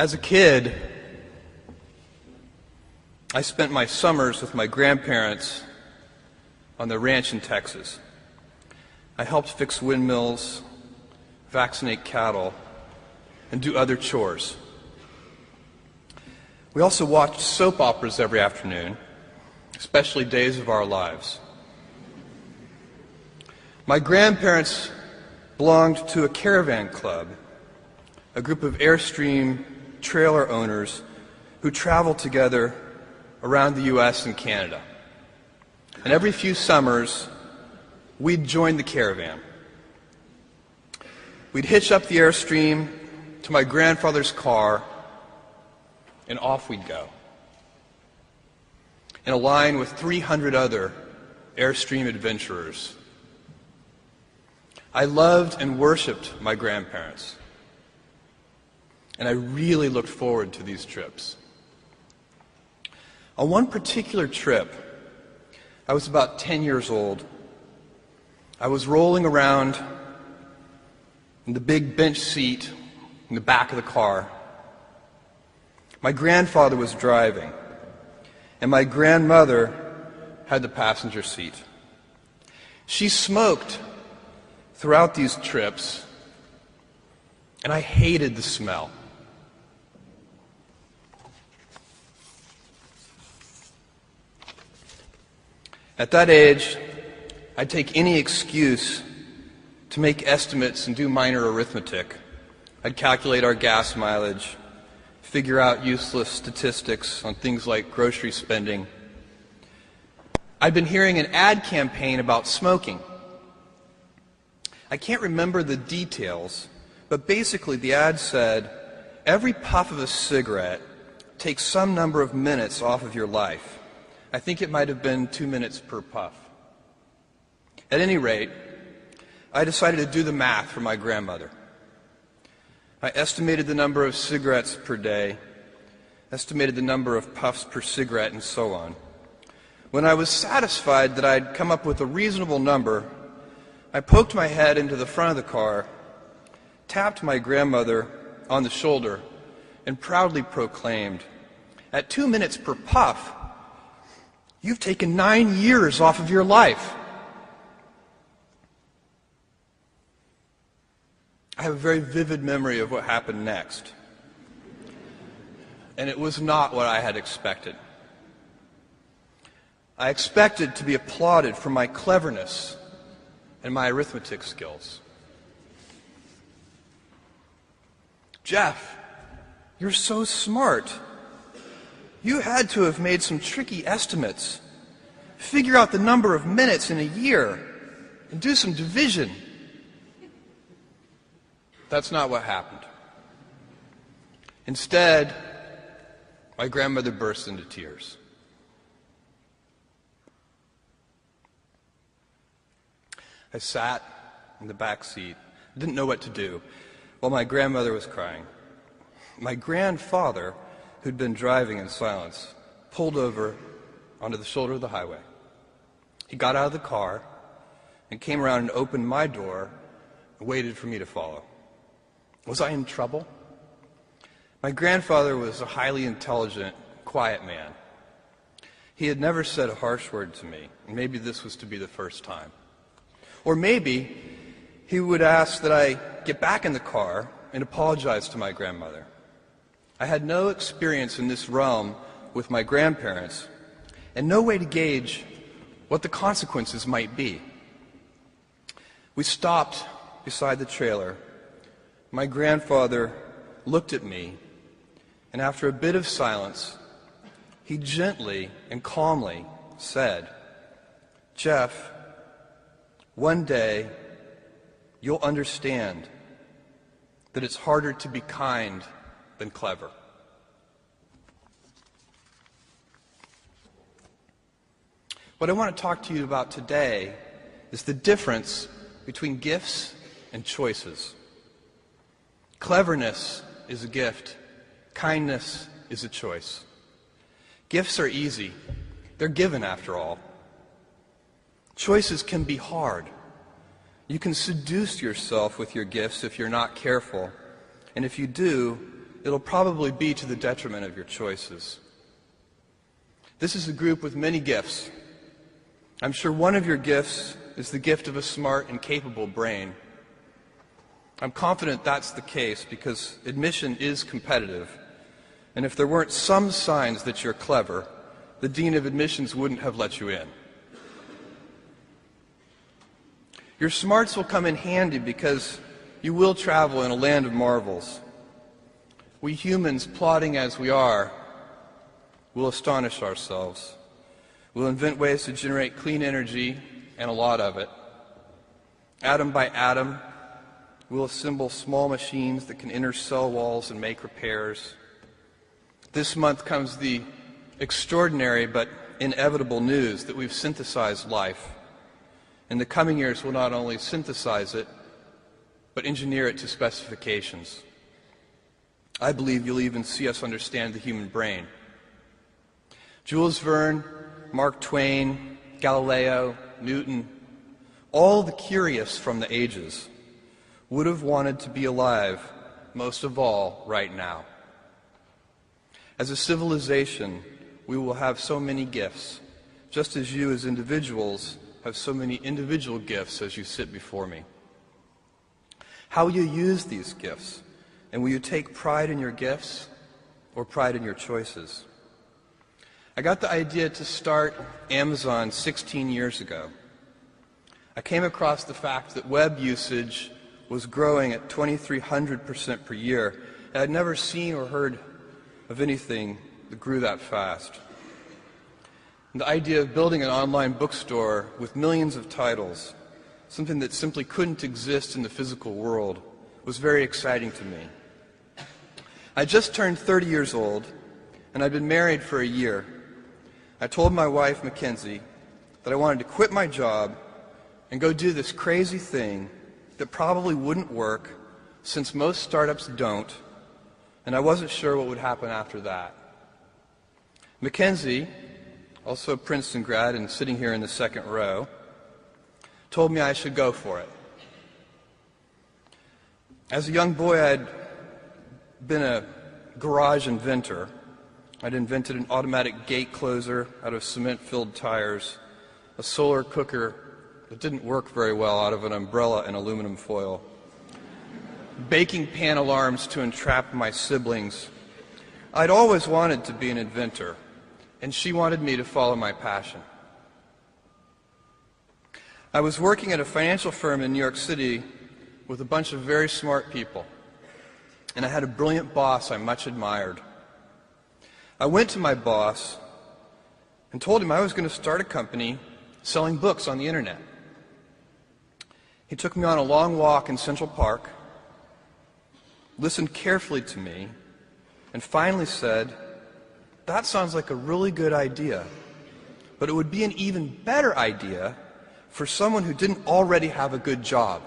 As a kid, I spent my summers with my grandparents on the ranch in Texas. I helped fix windmills, vaccinate cattle, and do other chores. We also watched soap operas every afternoon, especially Days of Our Lives. My grandparents belonged to a caravan club, a group of Airstream trailer owners who traveled together around the U.S. and Canada. And every few summers, we'd join the caravan. We'd hitch up the Airstream to my grandfather's car, and off we'd go, in a line with 300 other Airstream adventurers. I loved and worshipped my grandparents, and I really looked forward to these trips. On one particular trip, I was about 10 years old. I was rolling around in the big bench seat in the back of the car. My grandfather was driving, and my grandmother had the passenger seat. She smoked throughout these trips, and I hated the smell. At that age, I'd take any excuse to make estimates and do minor arithmetic. I'd calculate our gas mileage, figure out useless statistics on things like grocery spending. I'd been hearing an ad campaign about smoking. I can't remember the details, but basically the ad said, every puff of a cigarette takes some number of minutes off of your life. I think it might have been 2 minutes per puff. At any rate, I decided to do the math for my grandmother. I estimated the number of cigarettes per day, estimated the number of puffs per cigarette, and so on. When I was satisfied that I'd come up with a reasonable number, I poked my head into the front of the car, tapped my grandmother on the shoulder, and proudly proclaimed, "At 2 minutes per puff, you've taken 9 years off of your life." I have a very vivid memory of what happened next. And it was not what I had expected. I expected to be applauded for my cleverness and my arithmetic skills. "Jeff, you're so smart. You had to have made some tricky estimates. Figure out the number of minutes in a year and do some division." That's not what happened. Instead, my grandmother burst into tears. I sat in the back seat, didn't know what to do, while my grandmother was crying. My grandfather, who'd been driving in silence, pulled over onto the shoulder of the highway. He got out of the car and came around and opened my door and waited for me to follow. Was I in trouble? My grandfather was a highly intelligent, quiet man. He had never said a harsh word to me, and maybe this was to be the first time. Or maybe he would ask that I get back in the car and apologize to my grandmother. I had no experience in this realm with my grandparents, and no way to gauge what the consequences might be. We stopped beside the trailer. My grandfather looked at me, and after a bit of silence, he gently and calmly said, "Jeff, one day you'll understand that it's harder to be kind than clever." What I want to talk to you about today is the difference between gifts and choices. Cleverness is a gift. Kindness is a choice. Gifts are easy. They're given, after all. Choices can be hard. You can seduce yourself with your gifts if you're not careful. And if you do, it'll probably be to the detriment of your choices. This is a group with many gifts. I'm sure one of your gifts is the gift of a smart and capable brain. I'm confident that's the case because admission is competitive. And if there weren't some signs that you're clever, the dean of admissions wouldn't have let you in. Your smarts will come in handy because you will travel in a land of marvels. We humans, plodding as we are, will astonish ourselves. We'll invent ways to generate clean energy, and a lot of it. Atom by atom, we'll assemble small machines that can enter cell walls and make repairs. This month comes the extraordinary but inevitable news that we've synthesized life. In the coming years, we'll not only synthesize it, but engineer it to specifications. I believe you'll even see us understand the human brain. Jules Verne, Mark Twain, Galileo, Newton, all the curious from the ages would have wanted to be alive, most of all, right now. As a civilization, we will have so many gifts, just as you as individuals have so many individual gifts as you sit before me. How will you use these gifts? And will you take pride in your gifts or pride in your choices? I got the idea to start Amazon 16 years ago. I came across the fact that web usage was growing at 2,300% per year. And I'd never seen or heard of anything that grew that fast. And the idea of building an online bookstore with millions of titles, something that simply couldn't exist in the physical world, was very exciting to me. I just turned 30 years old, and I'd been married for a year. I told my wife, Mackenzie, that I wanted to quit my job and go do this crazy thing that probably wouldn't work, since most startups don't, and I wasn't sure what would happen after that. Mackenzie, also a Princeton grad and sitting here in the second row, told me I should go for it. As a young boy, I'd been a garage inventor. I'd invented an automatic gate closer out of cement-filled tires, a solar cooker that didn't work very well out of an umbrella and aluminum foil, baking pan alarms to entrap my siblings. I'd always wanted to be an inventor, and she wanted me to follow my passion. I was working at a financial firm in New York City with a bunch of very smart people, and I had a brilliant boss I much admired. I went to my boss and told him I was going to start a company selling books on the internet. He took me on a long walk in Central Park, listened carefully to me, and finally said, "That sounds like a really good idea, but it would be an even better idea for someone who didn't already have a good job."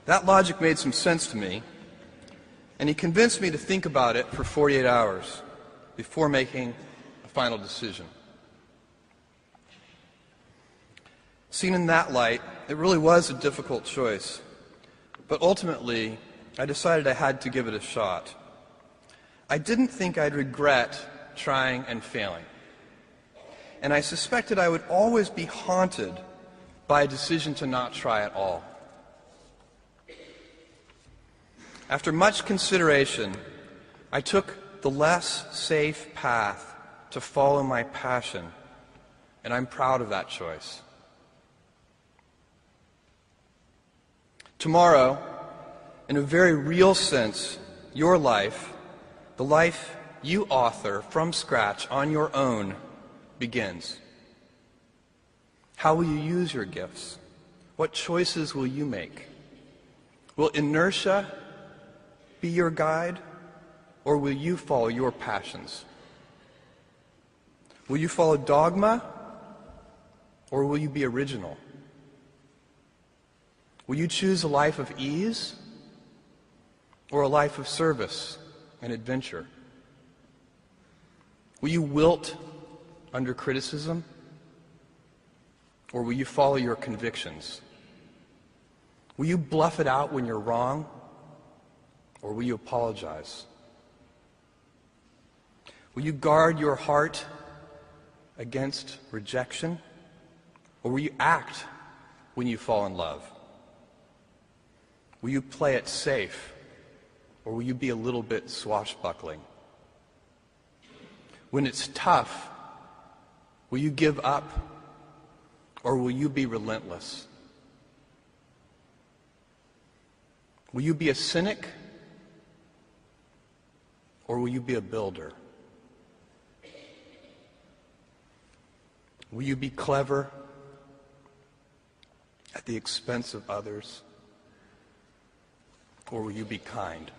That logic made some sense to me, and he convinced me to think about it for 48 hours before making a final decision. Seen in that light, it really was a difficult choice, but ultimately, I decided I had to give it a shot. I didn't think I'd regret trying and failing, and I suspected I would always be haunted by a decision to not try at all. After much consideration, I took the less safe path to follow my passion, and I'm proud of that choice. Tomorrow, in a very real sense, your life, the life you author from scratch on your own, begins. How will you use your gifts? What choices will you make? Will inertia be your guide, or will you follow your passions? Will you follow dogma, or will you be original? Will you choose a life of ease, or a life of service and adventure? Will you wilt under criticism, or will you follow your convictions? Will you bluff it out when you're wrong, or will you apologize? Will you guard your heart against rejection, or will you act when you fall in love? Will you play it safe, or will you be a little bit swashbuckling? When it's tough, will you give up, or will you be relentless? Will you be a cynic, or will you be a builder? Will you be clever at the expense of others, or will you be kind?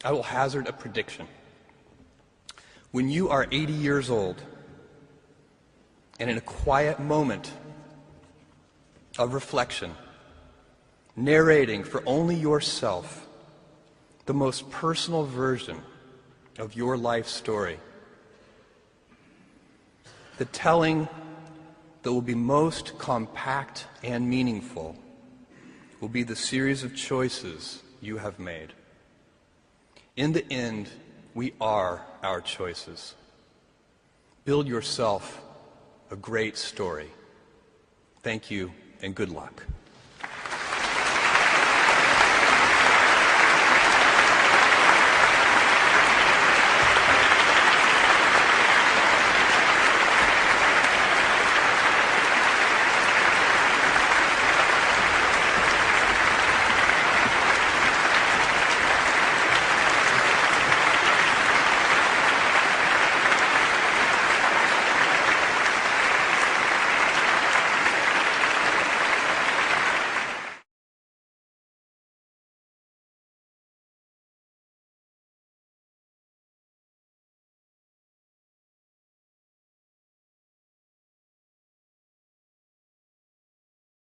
I will hazard a prediction. When you are 80 years old, and in a quiet moment of reflection, narrating for only yourself the most personal version of your life story, the telling that will be most compact and meaningful will be the series of choices you have made. In the end, we are our choices. Build yourself a great story. Thank you and good luck.